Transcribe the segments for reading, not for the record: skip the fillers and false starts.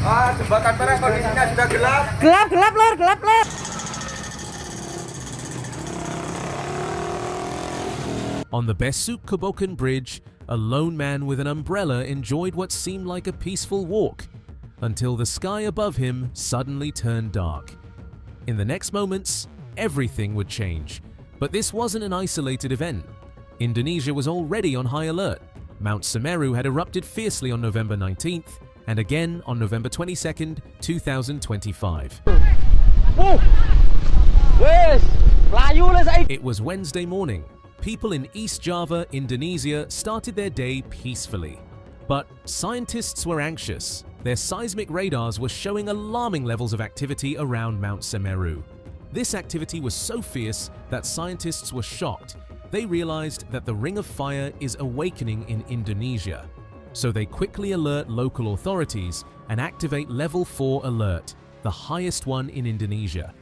Jembatan merah kondisinya sudah gelap. Gelap, Lur. On the Besuk Kobokan bridge, a lone man with an umbrella enjoyed what seemed like a peaceful walk, until the sky above him suddenly turned dark. In the next moments, everything would change. But this wasn't an isolated event. Indonesia was already on high alert. Mount Semeru had erupted fiercely on November 19th, and again on November 22nd, 2025. It was Wednesday morning. People in East Java, Indonesia, started their day peacefully. But scientists were anxious. Their seismic radars were showing alarming levels of activity around Mount Semeru. This activity was so fierce that scientists were shocked. They realized that the Ring of Fire is awakening in Indonesia. So they quickly alert local authorities and activate Level 4 alert, the highest one in Indonesia.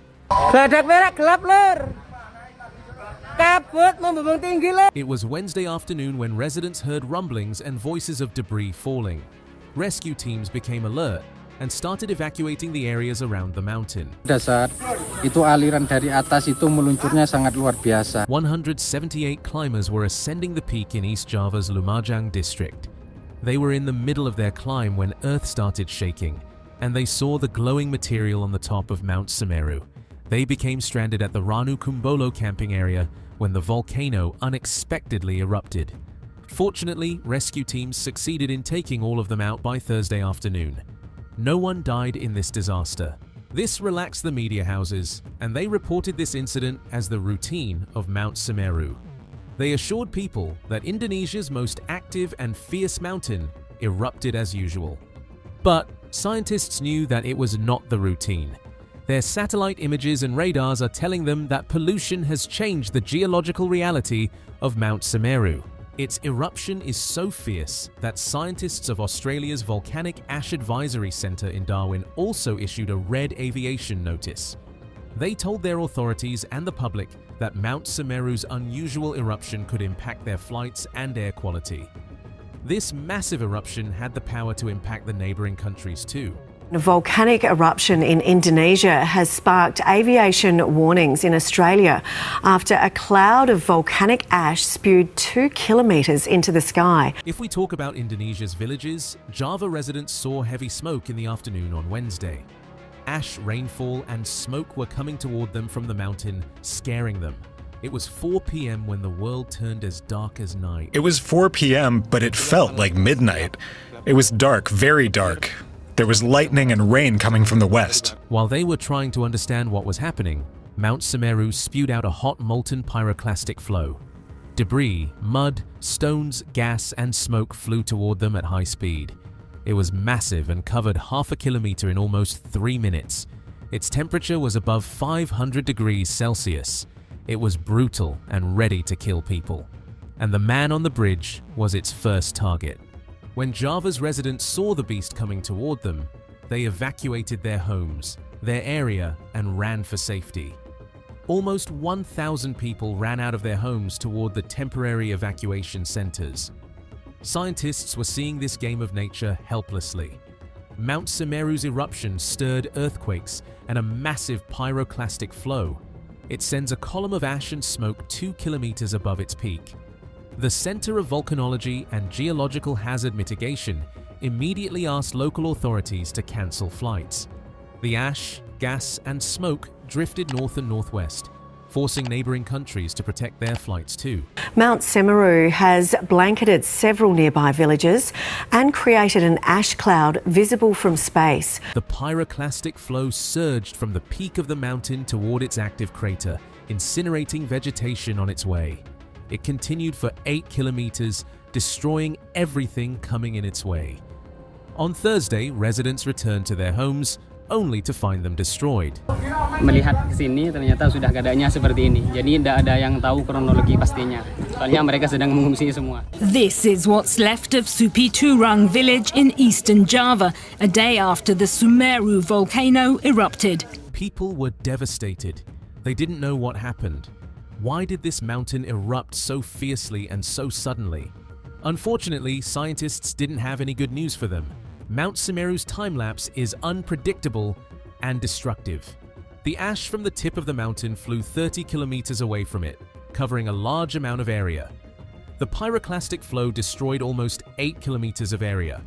It was Wednesday afternoon when residents heard rumblings and voices of debris falling. Rescue teams became alert and started evacuating the areas around the mountain. Pada saat itu aliran dari atas itu meluncurnya sangat luar biasa. 178 climbers were ascending the peak in East Java's Lumajang district. They were in the middle of their climb when Earth started shaking, and they saw the glowing material on the top of Mount Semeru. They became stranded at the Ranu Kumbolo camping area when the volcano unexpectedly erupted. Fortunately, rescue teams succeeded in taking all of them out by Thursday afternoon. No one died in this disaster. This relaxed the media houses, and they reported this incident as the routine of Mount Semeru. They assured people that Indonesia's most active and fierce mountain erupted as usual. But scientists knew that it was not the routine. Their satellite images and radars are telling them that pollution has changed the geological reality of Mount Semeru. Its eruption is so fierce that scientists of Australia's Volcanic Ash Advisory Centre in Darwin also issued a red aviation notice. They told their authorities and the public that Mount Semeru's unusual eruption could impact their flights and air quality. This massive eruption had the power to impact the neighbouring countries too. A volcanic eruption in Indonesia has sparked aviation warnings in Australia after a cloud of volcanic ash spewed 2 kilometres into the sky. If we talk about Indonesia's villages, Java residents saw heavy smoke in the afternoon on Wednesday. Ash, rainfall and smoke were coming toward them from the mountain, scaring them. It was 4 p.m. when the world turned as dark as night. It was 4 p.m., but it felt like midnight. It was dark, very dark. There was lightning and rain coming from the west. While they were trying to understand what was happening, Mount Semeru spewed out a hot molten pyroclastic flow. Debris, mud, stones, gas and smoke flew toward them at high speed. It was massive and covered half a kilometer in almost 3 minutes. Its temperature was above 500 degrees Celsius. It was brutal and ready to kill people. And the man on the bridge was its first target. When Java's residents saw the beast coming toward them, they evacuated their homes, their area, and ran for safety. Almost 1,000 people ran out of their homes toward the temporary evacuation centers. Scientists were seeing this game of nature helplessly. Mount Semeru's eruption stirred earthquakes and a massive pyroclastic flow. It sends a column of ash and smoke 2 kilometers above its peak. The Center of Volcanology and Geological Hazard Mitigation immediately asked local authorities to cancel flights. The ash, gas, and smoke drifted north and northwest, forcing neighbouring countries to protect their flights too. Mount Semeru has blanketed several nearby villages and created an ash cloud visible from space. The pyroclastic flow surged from the peak of the mountain toward its active crater, incinerating vegetation on its way. It continued for 8 kilometers, destroying everything coming in its way. On Thursday, residents returned to their homes, only to find them destroyed. Melihat ke sini ternyata sudah keadaannya seperti ini. Jadi tidak ada yang tahu kronologi pastinya. Soalnya mereka sedang mengungsi semua. This is what's left of Supi Turang village in eastern Java, a day after the Semeru volcano erupted. People were devastated. They didn't know what happened. Why did this mountain erupt so fiercely and so suddenly? Unfortunately, scientists didn't have any good news for them. Mount Semeru's time-lapse is unpredictable and destructive. The ash from the tip of the mountain flew 30 kilometers away from it, covering a large amount of area. The pyroclastic flow destroyed almost 8 kilometers of area.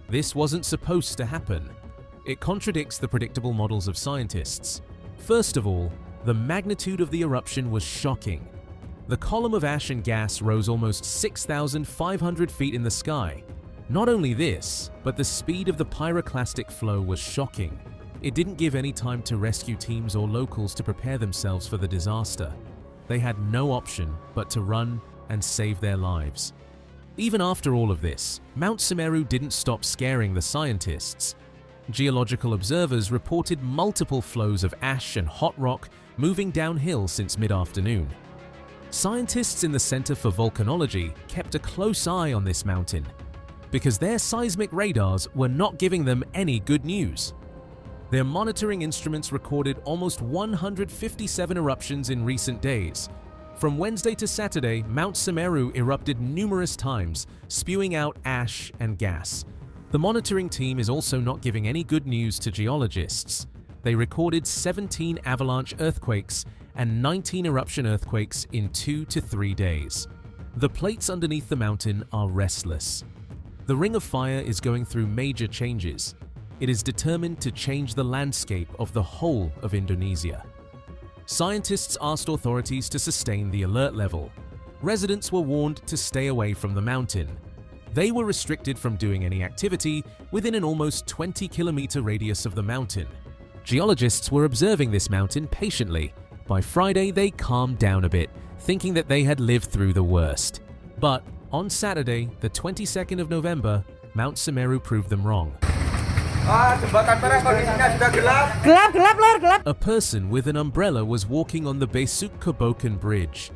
This wasn't supposed to happen. It contradicts the predictable models of scientists. First of all, the magnitude of the eruption was shocking. The column of ash and gas rose almost 6,500 feet in the sky. Not only this, but the speed of the pyroclastic flow was shocking. It didn't give any time to rescue teams or locals to prepare themselves for the disaster. They had no option but to run and save their lives. Even after all of this, Mount Semeru didn't stop scaring the scientists. Geological observers reported multiple flows of ash and hot rock moving downhill since mid-afternoon. Scientists in the Center for Volcanology kept a close eye on this mountain because their seismic radars were not giving them any good news. Their monitoring instruments recorded almost 157 eruptions in recent days. From Wednesday to Saturday, Mount Semeru erupted numerous times, spewing out ash and gas. The monitoring team is also not giving any good news to geologists. They recorded 17 avalanche earthquakes and 19 eruption earthquakes in 2 to 3 days. The plates underneath the mountain are restless. The Ring of Fire is going through major changes. It is determined to change the landscape of the whole of Indonesia. Scientists asked authorities to sustain the alert level. Residents were warned to stay away from the mountain. They were restricted from doing any activity within an almost 20-kilometer radius of the mountain. Geologists were observing this mountain patiently. By Friday, they calmed down a bit, thinking that they had lived through the worst. But on Saturday, the 22nd of November, Mount Semeru proved them wrong. Jembatan merah kondisinya sudah gelap. Gelap, Lor, gelap. A person with an umbrella was walking on the Besuk Kobokan bridge.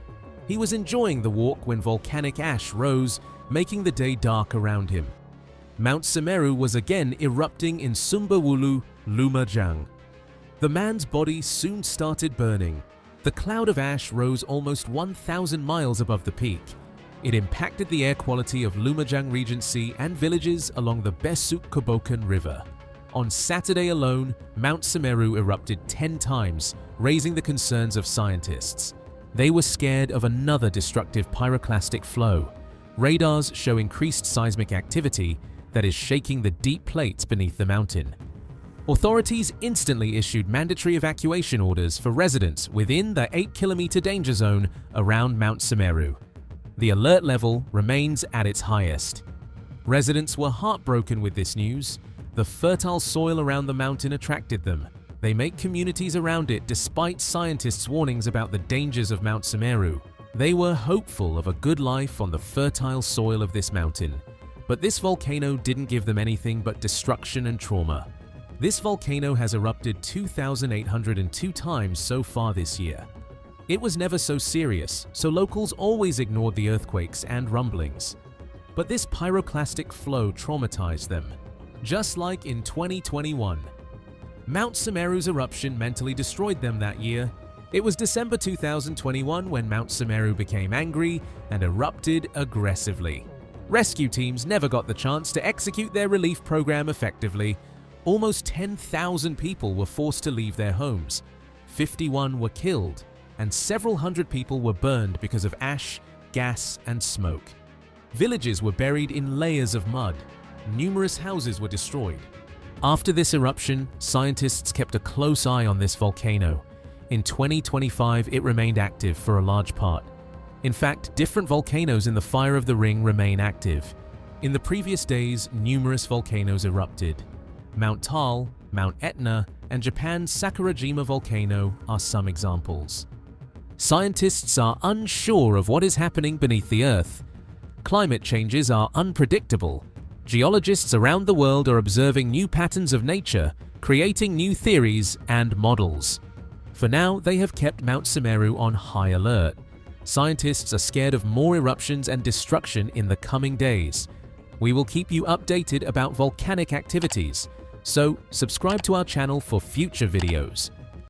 He was enjoying the walk when volcanic ash rose, making the day dark around him. Mount Semeru was again erupting in Sumberwulu, Lumajang. The man's body soon started burning. The cloud of ash rose almost 1,000 miles above the peak. It impacted the air quality of Lumajang Regency and villages along the Besuk Kobokan River. On Saturday alone, Mount Semeru erupted 10 times, raising the concerns of scientists. They were scared of another destructive pyroclastic flow. Radars show increased seismic activity that is shaking the deep plates beneath the mountain. Authorities instantly issued mandatory evacuation orders for residents within the 8-kilometer danger zone around Mount Semeru. The alert level remains at its highest. Residents were heartbroken with this news. The fertile soil around the mountain attracted them. They make communities around it despite scientists' warnings about the dangers of Mount Semeru. They were hopeful of a good life on the fertile soil of this mountain. But this volcano didn't give them anything but destruction and trauma. This volcano has erupted 2,802 times so far this year. It was never so serious, so locals always ignored the earthquakes and rumblings. But this pyroclastic flow traumatized them, just like in 2021. Mount Semeru's eruption mentally destroyed them that year. It was December 2021 when Mount Semeru became angry and erupted aggressively. Rescue teams never got the chance to execute their relief program effectively. Almost 10,000 people were forced to leave their homes. 51 were killed, and several hundred people were burned because of ash, gas, and smoke. Villages were buried in layers of mud. Numerous houses were destroyed. After this eruption, scientists kept a close eye on this volcano. In 2025, it remained active for a large part. In fact, different volcanoes in the Fire of the Ring remain active. In the previous days, numerous volcanoes erupted. Mount Tal, Mount Etna, and Japan's Sakurajima volcano are some examples. Scientists are unsure of what is happening beneath the Earth. Climate changes are unpredictable. Geologists around the world are observing new patterns of nature, creating new theories and models. For now, they have kept Mount Semeru on high alert. Scientists are scared of more eruptions and destruction in the coming days. We will keep you updated about volcanic activities, so subscribe to our channel for future videos.